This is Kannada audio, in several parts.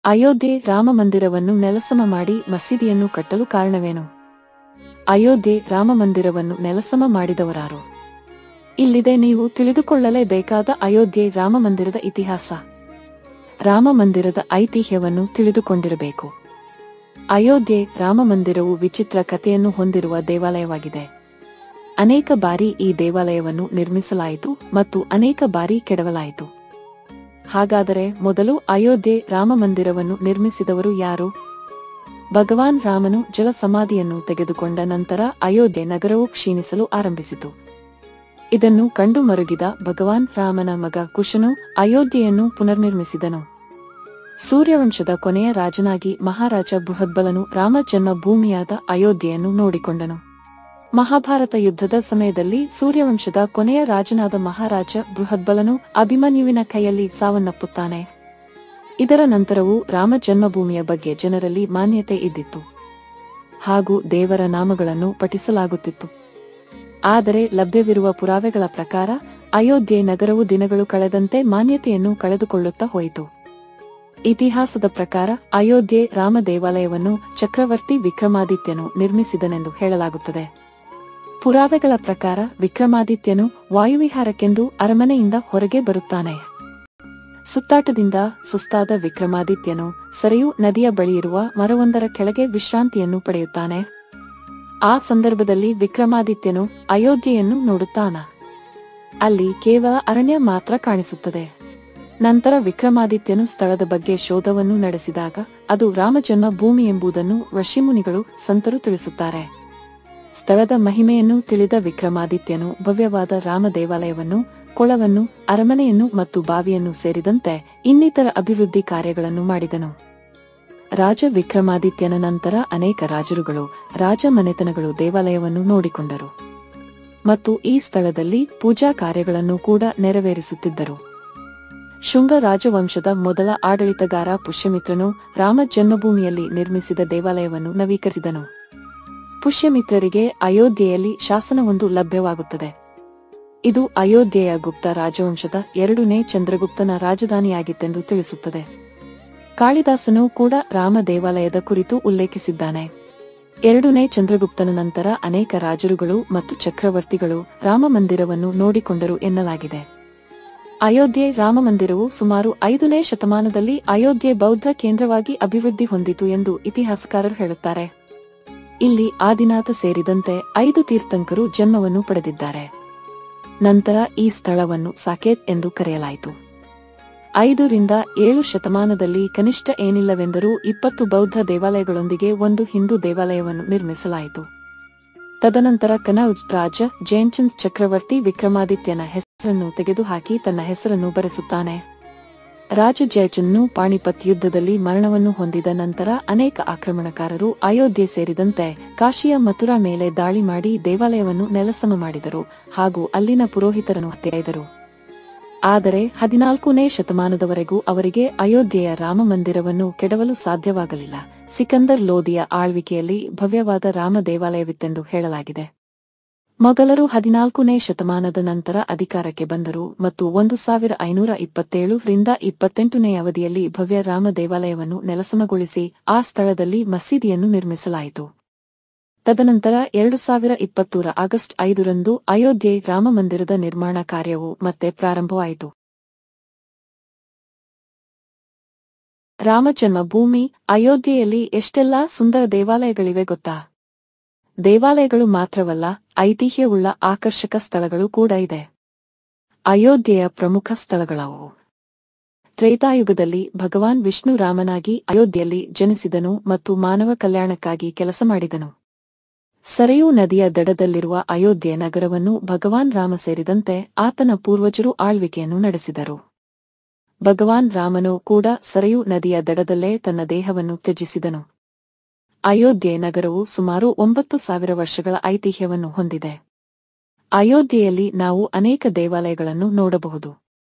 ಅಯೋಧ್ಯೆ ರಾಮಮಂದಿರವನ್ನು ನೆಲಸಮ ಮಾಡಿ ಮಸೀದಿಯನ್ನು ಕಟ್ಟಲು ಕಾರಣವೇನು? ಅಯೋಧ್ಯೆ ರಾಮಮಂದಿರವನ್ನು ನೆಲಸಮ ಮಾಡಿದವರಾರು? ಇಲ್ಲಿದೆ ನೀವು ತಿಳಿದುಕೊಳ್ಳಲೇಬೇಕಾದ ಅಯೋಧ್ಯೆ ರಾಮಮಂದಿರದ ಇತಿಹಾಸ. ರಾಮಮಂದಿರದ ಐತಿಹ್ಯವನ್ನು ತಿಳಿದುಕೊಂಡಿರಬೇಕು. ಅಯೋಧ್ಯೆ ರಾಮಮಂದಿರವು ವಿಚಿತ್ರ ಕಥೆಯನ್ನು ಹೊಂದಿರುವ ದೇವಾಲಯವಾಗಿದೆ. ಅನೇಕ ಬಾರಿ ಈ ದೇವಾಲಯವನ್ನು ನಿರ್ಮಿಸಲಾಯಿತು ಮತ್ತು ಅನೇಕ ಬಾರಿ ಕೆಡವಲಾಯಿತು. ಹಾಗಾದರೆ ಮೊದಲು ಅಯೋಧ್ಯೆ ರಾಮಮಂದಿರವನ್ನು ನಿರ್ಮಿಸಿದವರು ಯಾರು? ಭಗವಾನ್ ರಾಮನು ಜಲ ಸಮಾಧಿಯನ್ನು ತೆಗೆದುಕೊಂಡ ನಂತರ ಅಯೋಧ್ಯೆ ನಗರವು ಕ್ಷೀಣಿಸಲು ಆರಂಭಿಸಿತು. ಇದನ್ನು ಕಂಡು ಮರುಗಿದ ಭಗವಾನ್ ರಾಮನ ಮಗ ಕುಶನು ಅಯೋಧ್ಯೆಯನ್ನು ಪುನರ್ನಿರ್ಮಿಸಿದನು. ಸೂರ್ಯವಂಶದ ಕೊನೆಯ ರಾಜನಾಗಿ ಮಹಾರಾಜ ಬೃಹದ್ಬಲನು ರಾಮ ಜನ್ಮಭೂಮಿಯಾದ ಅಯೋಧ್ಯೆಯನ್ನು ನೋಡಿಕೊಂಡನು. ಮಹಾಭಾರತ ಯುದ್ಧದ ಸಮಯದಲ್ಲಿ ಸೂರ್ಯವಂಶದ ಕೊನೆಯ ರಾಜನಾದ ಮಹಾರಾಜ ಬೃಹದ್ಬಲನು ಅಭಿಮನ್ಯುವಿನ ಕೈಯಲ್ಲಿ ಸಾವನ್ನಪ್ಪುತ್ತಾನೆ. ಇದರ ನಂತರವೂ ರಾಮ ಜನ್ಮಭೂಮಿಯ ಬಗ್ಗೆ ಜನರಲ್ಲಿ ಮಾನ್ಯತೆ ಇದ್ದಿತ್ತು ಹಾಗೂ ದೇವರ ನಾಮಗಳನ್ನು ಪಠಿಸಲಾಗುತ್ತಿತ್ತು. ಆದರೆ ಲಭ್ಯವಿರುವ ಪುರಾವೆಗಳ ಪ್ರಕಾರ ಅಯೋಧ್ಯೆ ನಗರವು ದಿನಗಳು ಕಳೆದಂತೆ ಮಾನ್ಯತೆಯನ್ನು ಕಳೆದುಕೊಳ್ಳುತ್ತಾ ಹೋಯಿತು. ಇತಿಹಾಸದ ಪ್ರಕಾರ ಅಯೋಧ್ಯೆ ರಾಮ ದೇವಾಲಯವನ್ನು ಚಕ್ರವರ್ತಿ ವಿಕ್ರಮಾದಿತ್ಯನು ನಿರ್ಮಿಸಿದನೆಂದು ಹೇಳಲಾಗುತ್ತದೆ. ಪುರಾವೆಗಳ ಪ್ರಕಾರ ವಿಕ್ರಮಾದಿತ್ಯನು ವಾಯುವಿಹಾರಕ್ಕೆಂದು ಅರಮನೆಯಿಂದ ಹೊರಗೆ ಬರುತ್ತಾನೆ. ಸುತ್ತಾಟದಿಂದ ಸುಸ್ತಾದ ವಿಕ್ರಮಾದಿತ್ಯನು ಸರಿಯು ನದಿಯ ಬಳಿಯಿರುವ ಮರವೊಂದರ ಕೆಳಗೆ ವಿಶ್ರಾಂತಿಯನ್ನು ಪಡೆಯುತ್ತಾನೆ. ಆ ಸಂದರ್ಭದಲ್ಲಿ ವಿಕ್ರಮಾದಿತ್ಯನು ಅಯೋಧ್ಯೆಯನ್ನು ನೋಡುತ್ತಾನ. ಅಲ್ಲಿ ಕೇವಲ ಅರಣ್ಯ ಮಾತ್ರ ಕಾಣಿಸುತ್ತದೆ. ನಂತರ ವಿಕ್ರಮಾದಿತ್ಯನು ಸ್ಥಳದ ಬಗ್ಗೆ ಶೋಧವನ್ನು ನಡೆಸಿದಾಗ ಅದು ರಾಮಜನ್ಮ ಭೂಮಿ ಎಂಬುದನ್ನು ಋಷಿಮುನಿಗಳು ಸಂತರು ತಿಳಿಸುತ್ತಾರೆ. ಸ್ಥಳದ ಮಹಿಮೆಯನ್ನು ತಿಳಿದ ವಿಕ್ರಮಾದಿತ್ಯನು ಭವ್ಯವಾದ ರಾಮ ದೇವಾಲಯವನ್ನು, ಕೊಳವನ್ನು, ಅರಮನೆಯನ್ನು ಮತ್ತು ಬಾವಿಯನ್ನು ಸೇರಿದಂತೆ ಇನ್ನಿತರ ಅಭಿವೃದ್ಧಿ ಕಾರ್ಯಗಳನ್ನು ಮಾಡಿದನು. ರಾಜ ವಿಕ್ರಮಾದಿತ್ಯನ ನಂತರ ಅನೇಕ ರಾಜರುಗಳು, ರಾಜ ಮನೆತನಗಳು ದೇವಾಲಯವನ್ನು ನೋಡಿಕೊಂಡರು ಮತ್ತು ಈ ಸ್ಥಳದಲ್ಲಿ ಪೂಜಾ ಕಾರ್ಯಗಳನ್ನು ಕೂಡ ನೆರವೇರಿಸುತ್ತಿದ್ದರು. ಶುಂಗ ರಾಜವಂಶದ ಮೊದಲ ಆಡಳಿತಗಾರ ಪುಷ್ಯಮಿತ್ರನು ರಾಮ ಜನ್ಮಭೂಮಿಯಲ್ಲಿ ನಿರ್ಮಿಸಿದ ದೇವಾಲಯವನ್ನು ನವೀಕರಿಸಿದನು. ಪುಷ್ಯಮಿತ್ರರಿಗೆ ಅಯೋಧ್ಯೆಯಲ್ಲಿ ಶಾಸನವೊಂದು ಲಭ್ಯವಾಗುತ್ತದೆ. ಇದು ಅಯೋಧ್ಯೆಯ ಗುಪ್ತ ರಾಜವಂಶದ 2ನೇ ಚಂದ್ರಗುಪ್ತನ ರಾಜಧಾನಿಯಾಗಿತ್ತೆಂದು ತಿಳಿಸುತ್ತದೆ. ಕಾಳಿದಾಸನು ಕೂಡ ರಾಮ ದೇವಾಲಯದ ಕುರಿತು ಉಲ್ಲೇಖಿಸಿದ್ದಾನೆ. 2ನೇ ಚಂದ್ರಗುಪ್ತನ ನಂತರ ಅನೇಕ ರಾಜರುಗಳು ಮತ್ತು ಚಕ್ರವರ್ತಿಗಳು ರಾಮ ಮಂದಿರವನ್ನು ನೋಡಿಕೊಂಡರು ಎನ್ನಲಾಗಿದೆ. ಅಯೋಧ್ಯೆ ರಾಮಮಂದಿರವು ಸುಮಾರು 5ನೇ ಶತಮಾನದಲ್ಲಿ ಅಯೋಧ್ಯೆ ಬೌದ್ಧ ಕೇಂದ್ರವಾಗಿ ಅಭಿವೃದ್ಧಿ ಹೊಂದಿತು ಎಂದು ಇತಿಹಾಸಕಾರರು ಹೇಳುತ್ತಾರೆ. ಇಲ್ಲಿ ಆದಿನಾಥ ಸೇರಿದಂತೆ 5 ತೀರ್ಥಂಕರು ಜನ್ಮವನ್ನು ಪಡೆದಿದ್ದಾರೆ. ನಂತರ ಈ ಸ್ಥಳವನ್ನು ಸಾಕೇತ್ ಎಂದು ಕರೆಯಲಾಯಿತು. 5 ರಿಂದ 7 ಶತಮಾನದಲ್ಲಿ ಕನಿಷ್ಠ ಏನಿಲ್ಲವೆಂದರೂ 20 ಬೌದ್ಧ ದೇವಾಲಯಗಳೊಂದಿಗೆ ಒಂದು ಹಿಂದೂ ದೇವಾಲಯವನ್ನು ನಿರ್ಮಿಸಲಾಯಿತು. ತದನಂತರ ಕನೌಜ್ ರಾಜ ಜಯಚಂದ್ ಚಕ್ರವರ್ತಿ ವಿಕ್ರಮಾದಿತ್ಯನ ಹೆಸರನ್ನು ತೆಗೆದುಹಾಕಿ ತನ್ನ ಹೆಸರನ್ನು ಬರೆಸುತ್ತಾನೆ. ರಾಜ ಜಯಚಂದ್ನು ಪಾಣಿಪತ್ ಯುದ್ಧದಲ್ಲಿ ಮರಣವನ್ನು ಹೊಂದಿದ ನಂತರ ಅನೇಕ ಆಕ್ರಮಣಕಾರರು ಅಯೋಧ್ಯೆ ಸೇರಿದಂತೆ ಕಾಶಿಯ ಮಥುರಾ ಮೇಲೆ ದಾಳಿ ಮಾಡಿ ದೇವಾಲಯವನ್ನು ನೆಲಸಮ ಮಾಡಿದರು ಹಾಗೂ ಅಲ್ಲಿನ ಪುರೋಹಿತರನ್ನು ಹತ್ಯೆಗೈದರು. ಆದರೆ 14ನೇ ಶತಮಾನದವರೆಗೂ ಅವರಿಗೆ ಅಯೋಧ್ಯೆಯ ರಾಮ ಮಂದಿರವನ್ನು ಕೆಡವಲು ಸಾಧ್ಯವಾಗಲಿಲ್ಲ. ಸಿಕಂದರ್ ಲೋದಿಯ ಆಳ್ವಿಕೆಯಲ್ಲಿ ಭವ್ಯವಾದ ರಾಮ ದೇವಾಲಯವಿತ್ತೆಂದು ಹೇಳಲಾಗಿದೆ. ಮೊಘಲರು 14ನೇ ಶತಮಾನದ ನಂತರ ಅಧಿಕಾರಕ್ಕೆ ಬಂದರು ಮತ್ತು 1527 ರಿಂದ 28ನೇ ಅವಧಿಯಲ್ಲಿ ಭವ್ಯ ರಾಮ ದೇವಾಲಯವನ್ನು ನೆಲಸಮಗೊಳಿಸಿ ಆ ಸ್ಥಳದಲ್ಲಿ ಮಸೀದಿಯನ್ನು ನಿರ್ಮಿಸಲಾಯಿತು. ತದನಂತರ 2020 ಆಗಸ್ಟ್ 5ರಂದು ಅಯೋಧ್ಯೆ ರಾಮ ಮಂದಿರದ ನಿರ್ಮಾಣ ಕಾರ್ಯವು ಮತ್ತೆ ಪ್ರಾರಂಭವಾಯಿತು. ರಾಮ ಜನ್ಮಭೂಮಿ ಅಯೋಧ್ಯೆಯಲ್ಲಿ ಎಷ್ಟೆಲ್ಲಾ ಸುಂದರ ದೇವಾಲಯಗಳಿವೆ ಗೊತ್ತಾ? ದೇವಾಲಯಗಳು ಮಾತ್ರವಲ್ಲ, ಐತಿಹ್ಯವುಳ್ಳ ಆಕರ್ಷಕ ಸ್ಥಳಗಳು ಕೂಡ ಇದೆ. ಅಯೋಧ್ಯೆಯ ಪ್ರಮುಖ ಸ್ಥಳಗಳವು. ತ್ರೇತಾಯುಗದಲ್ಲಿ ಭಗವಾನ್ ವಿಷ್ಣು ರಾಮನಾಗಿ ಅಯೋಧ್ಯೆಯಲ್ಲಿ ಜನಿಸಿದನು ಮತ್ತು ಮಾನವ ಕಲ್ಯಾಣಕ್ಕಾಗಿ ಕೆಲಸ ಮಾಡಿದನು. ಸರಯೂ ನದಿಯ ದಡದಲ್ಲಿರುವ ಅಯೋಧ್ಯೆ ನಗರವನ್ನು ಭಗವಾನ್ ರಾಮ ಸೇರಿದಂತೆ ಆತನ ಪೂರ್ವಜರು ಆಳ್ವಿಕೆಯನ್ನು ನಡೆಸಿದರು. ಭಗವಾನ್ ರಾಮನು ಕೂಡ ಸರಯೂ ನದಿಯ ದಡದಲ್ಲೇ ತನ್ನ ದೇಹವನ್ನು ತ್ಯಜಿಸಿದನು. ಅಯೋಧ್ಯೆ ನಗರವು ಸುಮಾರು 9000 ವರ್ಷಗಳ ಐತಿಹ್ಯವನ್ನು ಹೊಂದಿದೆ. ಅಯೋಧ್ಯೆಯಲ್ಲಿ ನಾವು ಅನೇಕ ದೇವಾಲಯಗಳನ್ನು ನೋಡಬಹುದು.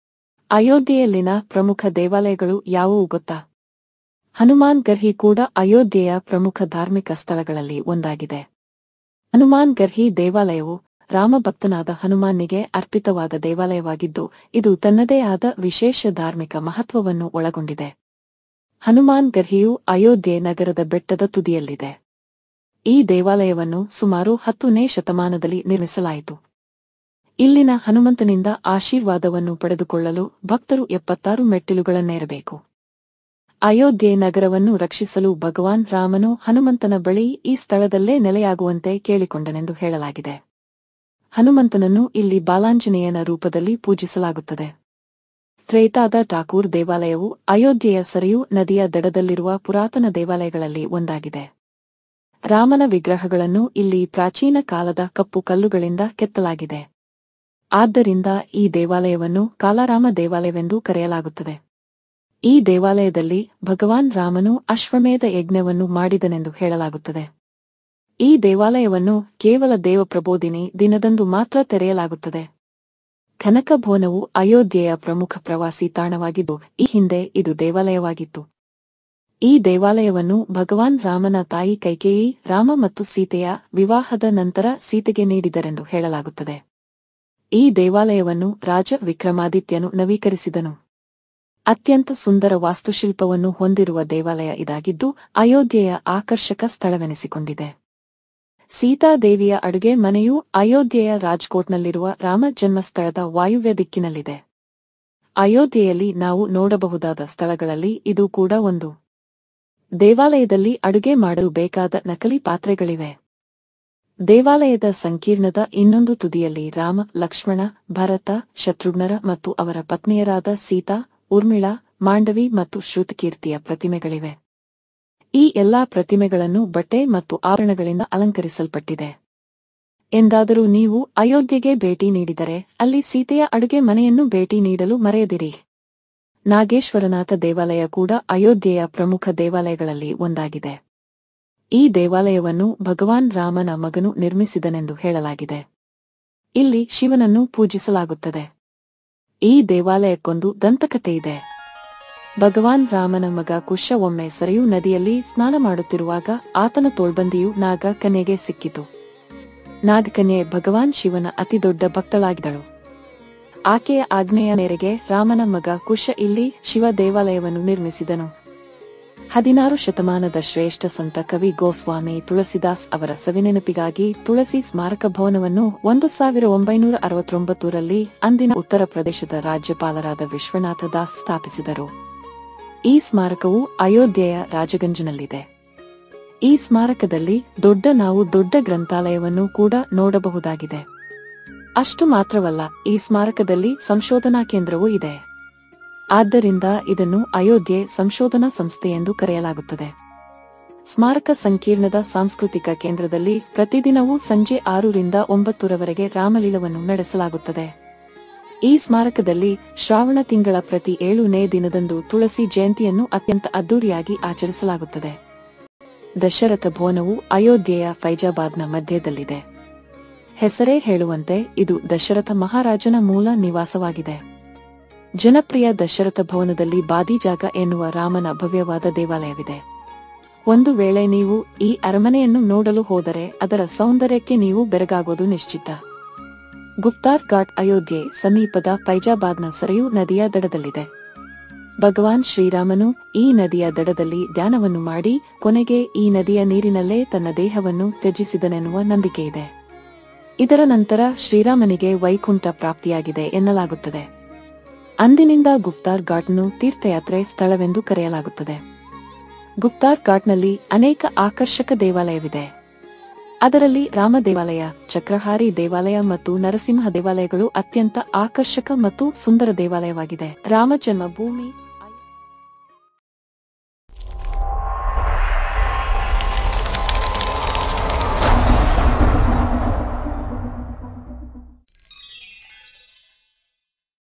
ಅಯೋಧ್ಯೆಯಲ್ಲಿನ ಪ್ರಮುಖ ದೇವಾಲಯಗಳು ಯಾವುವು ಗೊತ್ತಾ? ಹನುಮಾನ್ ಗರ್ಹಿ ಕೂಡ ಅಯೋಧ್ಯೆಯ ಪ್ರಮುಖ ಧಾರ್ಮಿಕ ಸ್ಥಳಗಳಲ್ಲಿ ಒಂದಾಗಿದೆ. ಹನುಮಾನ್ ಗರ್ಹಿ ದೇವಾಲಯವು ರಾಮಭಕ್ತನಾದ ಹನುಮಾನ್ನಿಗೆ ಅರ್ಪಿತವಾದ ದೇವಾಲಯವಾಗಿದ್ದು ಇದು ತನ್ನದೇ ಆದ ವಿಶೇಷ ಧಾರ್ಮಿಕ ಮಹತ್ವವನ್ನು ಒಳಗೊಂಡಿದೆ. ಹನುಮಾನ್ ಗರ್ಹಿಯು ಅಯೋಧ್ಯೆ ನಗರದ ಬೆಟ್ಟದ ತುದಿಯಲ್ಲಿದೆ. ಈ ದೇವಾಲಯವನ್ನು ಸುಮಾರು 10ನೇ ಶತಮಾನದಲ್ಲಿ ನಿರ್ಮಿಸಲಾಯಿತು. ಇಲ್ಲಿನ ಹನುಮಂತನಿಂದ ಆಶೀರ್ವಾದವನ್ನು ಪಡೆದುಕೊಳ್ಳಲು ಭಕ್ತರು 76 ಮೆಟ್ಟಿಲುಗಳನ್ನೇರಬೇಕು. ಅಯೋಧ್ಯೆ ನಗರವನ್ನು ರಕ್ಷಿಸಲು ಭಗವಾನ್ ರಾಮನು ಹನುಮಂತನ ಬಳಿ ಈ ಸ್ಥಳದಲ್ಲೇ ನೆಲೆಯಾಗುವಂತೆ ಕೇಳಿಕೊಂಡನೆಂದು ಹೇಳಲಾಗಿದೆ. ಹನುಮಂತನನ್ನು ಇಲ್ಲಿ ಬಾಲಾಂಜನೇಯನ ರೂಪದಲ್ಲಿ ಪೂಜಿಸಲಾಗುತ್ತದೆ. ತ್ರೇತಾದ ಠಾಕೂರ್ ದೇವಾಲಯವು ಅಯೋಧ್ಯೆಯ ಸರಯೂ ನದಿಯ ದಡದಲ್ಲಿರುವ ಪುರಾತನ ದೇವಾಲಯಗಳಲ್ಲಿ ಒಂದಾಗಿದೆ. ರಾಮನ ವಿಗ್ರಹಗಳನ್ನು ಇಲ್ಲಿ ಪ್ರಾಚೀನ ಕಾಲದ ಕಪ್ಪು ಕಲ್ಲುಗಳಿಂದ ಕೆತ್ತಲಾಗಿದೆ. ಆದ್ದರಿಂದ ಈ ದೇವಾಲಯವನ್ನು ಕಾಲರಾಮ ದೇವಾಲಯವೆಂದು ಕರೆಯಲಾಗುತ್ತದೆ. ಈ ದೇವಾಲಯದಲ್ಲಿ ಭಗವಾನ್ ರಾಮನು ಅಶ್ವಮೇಧ ಯಜ್ಞವನ್ನು ಮಾಡಿದನೆಂದು ಹೇಳಲಾಗುತ್ತದೆ. ಈ ದೇವಾಲಯವನ್ನು ಕೇವಲ ದೇವಪ್ರಬೋಧಿನಿ ದಿನದಂದು ಮಾತ್ರ ತೆರೆಯಲಾಗುತ್ತದೆ. ಕನಕ ಭವನವು ಅಯೋಧ್ಯೆಯ ಪ್ರಮುಖ ಪ್ರವಾಸಿ ತಾಣವಾಗಿದ್ದು ಈ ಹಿಂದೆ ಇದು ದೇವಾಲಯವಾಗಿತ್ತು. ಈ ದೇವಾಲಯವನ್ನು ಭಗವಾನ್ ರಾಮನ ತಾಯಿ ಕೈಕೇಯಿ ರಾಮ ಮತ್ತು ಸೀತೆಯ ವಿವಾಹದ ನಂತರ ಸೀತೆಗೆ ನೀಡಿದರೆಂದು ಹೇಳಲಾಗುತ್ತದೆ. ಈ ದೇವಾಲಯವನ್ನು ರಾಜ ವಿಕ್ರಮಾದಿತ್ಯನು ನವೀಕರಿಸಿದನು. ಅತ್ಯಂತ ಸುಂದರ ವಾಸ್ತುಶಿಲ್ಪವನ್ನು ಹೊಂದಿರುವ ದೇವಾಲಯ ಇದಾಗಿದ್ದು ಅಯೋಧ್ಯೆಯ ಆಕರ್ಷಕ ಸ್ಥಳವೆನಿಸಿಕೊಂಡಿದೆ. ಸೀತಾದೇವಿಯ ಅಡುಗೆ ಮನೆಯು ಅಯೋಧ್ಯೆಯ ರಾಜ್ಕೋಟ್ನಲ್ಲಿರುವ ರಾಮ ಜನ್ಮಸ್ಥಳದ ವಾಯುವ್ಯ ದಿಕ್ಕಿನಲ್ಲಿದೆ. ಅಯೋಧ್ಯೆಯಲ್ಲಿ ನಾವು ನೋಡಬಹುದಾದ ಸ್ಥಳಗಳಲ್ಲಿ ಇದು ಕೂಡ ಒಂದು. ದೇವಾಲಯದಲ್ಲಿ ಅಡುಗೆ ಮಾಡಲು ಬೇಕಾದ ನಕಲಿ ಪಾತ್ರೆಗಳಿವೆ. ದೇವಾಲಯದ ಸಂಕೀರ್ಣದ ಇನ್ನೊಂದು ತುದಿಯಲ್ಲಿ ರಾಮ, ಲಕ್ಷ್ಮಣ, ಭರತ, ಶತ್ರುಘ್ನರ ಮತ್ತು ಅವರ ಪತ್ನಿಯರಾದ ಸೀತಾ, ಊರ್ಮಿಳಾ, ಮಾಂಡವಿ ಮತ್ತು ಶ್ರುತಕೀರ್ತಿಯ ಪ್ರತಿಮೆಗಳಿವೆ. ಈ ಎಲ್ಲಾ ಪ್ರತಿಮೆಗಳನ್ನು ಬಟ್ಟೆ ಮತ್ತು ಆಭರಣಗಳಿಂದ ಅಲಂಕರಿಸಲ್ಪಟ್ಟಿದೆ. ಎಂದಾದರೂ ನೀವು ಅಯೋಧ್ಯೆಗೆ ಭೇಟಿ ನೀಡಿದರೆ ಅಲ್ಲಿ ಸೀತೆಯ ಅಡುಗೆ ಮನೆಯನ್ನು ಭೇಟಿ ನೀಡಲು ಮರೆಯದಿರಿ. ನಾಗೇಶ್ವರನಾಥ ದೇವಾಲಯ ಕೂಡ ಅಯೋಧ್ಯೆಯ ಪ್ರಮುಖ ದೇವಾಲಯಗಳಲ್ಲಿ ಒಂದಾಗಿದೆ. ಈ ದೇವಾಲಯವನ್ನು ಭಗವಾನ್ ರಾಮನ ಮಗನು ನಿರ್ಮಿಸಿದನೆಂದು ಹೇಳಲಾಗಿದೆ. ಇಲ್ಲಿ ಶಿವನನ್ನು ಪೂಜಿಸಲಾಗುತ್ತದೆ. ಈ ದೇವಾಲಯಕ್ಕೊಂದು ದಂತಕಥೆಯಿದೆ. ಭಗವಾನ್ ರಾಮನ ಮಗ ಕುಶ ಒಮ್ಮೆ ಸರಯೂ ನದಿಯಲ್ಲಿ ಸ್ನಾನ ಮಾಡುತ್ತಿರುವಾಗ ಆತನ ತೋಳ್ಬಂದಿಯು ನಾಗ ಕನ್ಯೆಗೆ ಸಿಕ್ಕಿತು. ನಾಗಕನ್ಯೆ ಭಗವಾನ್ ಶಿವನ ಅತಿದೊಡ್ಡ ಭಕ್ತಳಾಗಿದ್ದಳು. ಆಕೆಯ ಆಜ್ಞೆಯ ಮೇರೆಗೆ ರಾಮನ ಮಗ ಕುಶ ಇಲ್ಲಿ ಶಿವ ದೇವಾಲಯವನ್ನು ನಿರ್ಮಿಸಿದನು. 16 ಶತಮಾನದ ಶ್ರೇಷ್ಠ ಸಂತ ಕವಿ ಗೋಸ್ವಾಮಿ ತುಳಸಿದಾಸ್ ಅವರ ಸವಿನೆನಪಿಗಾಗಿ ತುಳಸಿ ಸ್ಮಾರಕ ಭವನವನ್ನು 1969ರಲ್ಲಿ ಅಂದಿನ ಉತ್ತರ ಪ್ರದೇಶದ ರಾಜ್ಯಪಾಲರಾದ ವಿಶ್ವನಾಥ ದಾಸ್ ಸ್ಥಾಪಿಸಿದರು. ಈ ಸ್ಮಾರಕವು ಅಯೋಧ್ಯೆಯ ರಾಜಗಂಜ್ನಲ್ಲಿದೆ. ಈ ಸ್ಮಾರಕದಲ್ಲಿ ನಾವು ದೊಡ್ಡ ಗ್ರಂಥಾಲಯವನ್ನು ಕೂಡ ನೋಡಬಹುದಾಗಿದೆ. ಅಷ್ಟು ಮಾತ್ರವಲ್ಲ, ಈ ಸ್ಮಾರಕದಲ್ಲಿ ಸಂಶೋಧನಾ ಕೇಂದ್ರವೂ ಇದೆ. ಆದ್ದರಿಂದ ಇದನ್ನು ಅಯೋಧ್ಯೆ ಸಂಶೋಧನಾ ಸಂಸ್ಥೆ ಎಂದು ಕರೆಯಲಾಗುತ್ತದೆ. ಸ್ಮಾರಕ ಸಂಕೀರ್ಣದ ಸಾಂಸ್ಕೃತಿಕ ಕೇಂದ್ರದಲ್ಲಿ ಪ್ರತಿದಿನವೂ ಸಂಜೆ 6ರಿಂದ 9ರವರೆಗೆ ರಾಮಲೀಲವನ್ನು ನಡೆಸಲಾಗುತ್ತದೆ. ಈ ಸ್ಮಾರಕದಲ್ಲಿ ಶ್ರಾವಣ ತಿಂಗಳ ಪ್ರತಿ 7ನೇ ದಿನದಂದು ತುಳಸಿ ಜಯಂತಿಯನ್ನು ಅತ್ಯಂತ ಅದ್ದೂರಿಯಾಗಿ ಆಚರಿಸಲಾಗುತ್ತದೆ. ದಶರಥ ಭವನವು ಅಯೋಧ್ಯೆಯ ಫೈಜಾಬಾದ್ನ ಮಧ್ಯದಲ್ಲಿದೆ. ಹೆಸರೇ ಹೇಳುವಂತೆ ಇದು ದಶರಥ ಮಹಾರಾಜನ ಮೂಲ ನಿವಾಸವಾಗಿದೆ. ಜನಪ್ರಿಯ ದಶರಥ ಭವನದಲ್ಲಿ ಬಾದಿಜಾಗ ಎನ್ನುವ ರಾಮನ ಭವ್ಯವಾದ ದೇವಾಲಯವಿದೆ. ಒಂದು ವೇಳೆ ನೀವು ಈ ಅರಮನೆಯನ್ನು ನೋಡಲು ಹೋದರೆ ಅದರ ಸೌಂದರ್ಯಕ್ಕೆ ನೀವು ಬೆರಗಾಗೋದು ನಿಶ್ಚಿತ. ಗುಪ್ತಾರ್ ಘಾಟ್ ಅಯೋಧ್ಯೆ ಸಮೀಪದ ಫೈಜಾಬಾದ್ನ ಸರಯೂ ನದಿಯ ದಡದಲ್ಲಿದೆ. ಭಗವಾನ್ ಶ್ರೀರಾಮನು ಈ ನದಿಯ ದಡದಲ್ಲಿ ಧ್ಯಾನವನ್ನು ಮಾಡಿ ಕೊನೆಗೆ ಈ ನದಿಯ ನೀರಿನಲ್ಲೇ ತನ್ನ ದೇಹವನ್ನು ತ್ಯಜಿಸಿದನೆನ್ನುವ ನಂಬಿಕೆಯಿದೆ. ಇದರ ನಂತರ ಶ್ರೀರಾಮನಿಗೆ ವೈಕುಂಠ ಪ್ರಾಪ್ತಿಯಾಗಿದೆ ಎನ್ನಲಾಗುತ್ತದೆ. ಅಂದಿನಿಂದ ಗುಪ್ತಾರ್ ಘಾಟ್ನ್ನು ತೀರ್ಥಯಾತ್ರೆ ಸ್ಥಳವೆಂದು ಕರೆಯಲಾಗುತ್ತದೆ. ಗುಪ್ತಾರ್ ಘಾಟ್ನಲ್ಲಿ ಅನೇಕ ಆಕರ್ಷಕ ದೇವಾಲಯವಿದೆ. ಅದರಲ್ಲಿ ರಾಮ ದೇವಾಲಯ, ಚಕ್ರಹಾರಿ ದೇವಾಲಯ ಮತ್ತು ನರಸಿಂಹ ದೇವಾಲಯಗಳು ಅತ್ಯಂತ ಆಕರ್ಷಕ ಮತ್ತು ಸುಂದರ ದೇವಾಲಯವಾಗಿದೆ. ರಾಮ ಜನ್ಮಭೂಮಿ